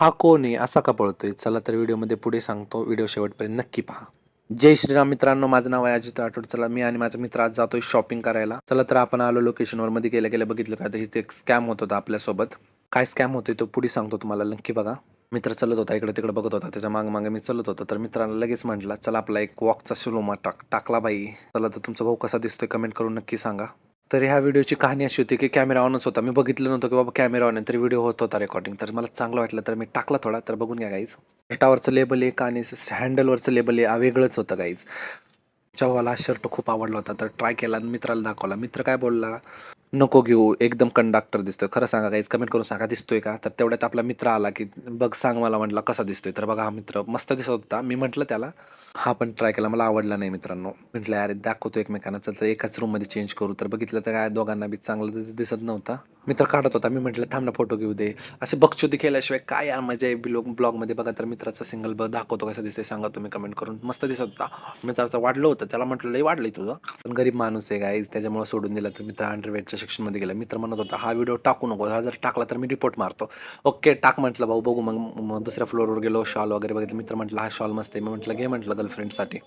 हा कोण आहे? असा का पळतोय? चला तर व्हिडिओमध्ये पुढे सांगतो. व्हिडिओ शेवटपर्यंत नक्की पहा. जय श्रीराम मित्रांनो, माझं नाव आहे अजित राठोड. चला मी आणि माझा मित्र आज जातोय शॉपिंग करायला. चला तर आपण आलो लोकेशनवर. मध्ये गेल्या-गेल्या बघितलं का तर इथे एक स्कॅम होत होता आपल्यासोबत. काय स्कॅम होतोय तो पुढे सांगतो तुम्हाला, नक्की बघा. मित्र चालत होता, इकडे-तिकडे बघत होता. त्याच्या मागे-मागे मी चालत होतो. तर मित्राला लगेच म्हटलं, "चला आपला एक वॉकचा सुरुमा टाकला बाई. चला तर तुमचा भाऊ कसा दिसतोय कमेंट करून नक्की सांगा." तर ह्या व्हिडिओची कहाणी अशी होती, की कॅमेरा ऑनच होता. मी बघितलं नव्हतं, की बाबा कॅमेरा ऑन आहे, तरी व्हिडिओ होत होता रेकॉर्डिंग. तर मला चांगलं वाटलं, तर मी टाकला थोडा. तर बघून घ्या गाईज. शर्टावरचं लेबल एक आणि हँडलवरचं लेबल वेगळंच होतं गाईज. भावाला शर्ट खूप आवडला होता, तर ट्राय केला आणि मित्राला दाखवला. मित्र काय बोलला, "नको घेऊ, एकदम कंडक्टर दिसतोय." खरं सांगा गाईज, कमेंट करून सांगा दिसतोय का? तर तेवढ्यात आपला मित्र आला, की "बघ सांग मला," म्हटला, "कसा दिसतोय?" तर बघा हा मित्र मस्त दिसत होता. मी म्हटलं त्याला, हा पण ट्राय केला. मला आवडला नाही मित्रांनो. म्हटलं, "अरे दाखवतो एकमेकांना, चल तर एकाच रूममध्ये चेंज करू." तर बघितलं तर काय दोघांना बी चांगलं दिसत नव्हता. मित्र काढत होता. मी म्हटलं, "थांब ना फोटो घेऊ दे." असे बकचोदी केल्याशिवाय काय यार मजा आहे ब्लॉगमध्ये. बघा तर मित्राचा सिंगल दाखवतो कसं दिसतंय सांगा तुम्ही कमेंट करून. मस्त दिसत होता. मित्राचं वाढलं होतं. त्याला म्हटलं, "लय वाढलंय तुझं." पण गरीब माणूस आहे गाईज, त्याच्यामुळे सोडून दिला. तर मित्र अंडरवेअरच्या सेक्शनमध्ये गेला. मित्र म्हणत होता, "हा व्हिडिओ टाकू नको. हा जर टाकला तर मी रिपोर्ट मारतो." ओके टाक म्हटलं भाऊ, बघू. मग दुसऱ्या फ्लोअरवर गेलो. शॉल वगैरे बघितलं. मित्र म्हटलं, "हा शॉल मस्त आहे." मी म्हटलं, "घे," म्हटलं गर्लफ्रेंडसाठी.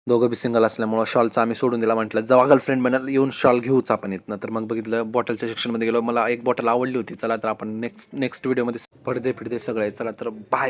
दोघं बी सिंगल असल्यामुळं शॉलचा आम्ही सोडून दिला. म्हटलं, "जेव्हा गर्लफ्रेंड बनेल येऊन शॉल घेऊच आपण इथनं." तर मग बघितलं बॉटलच्या सेक्शनमध्ये गेलो. मला एक बॉटल आवडली होती. चला तर आपण नेक्स्ट नेक्स्ट व्हिडिओमध्ये पडदे-फिडदे सगळे. चला तर बाय.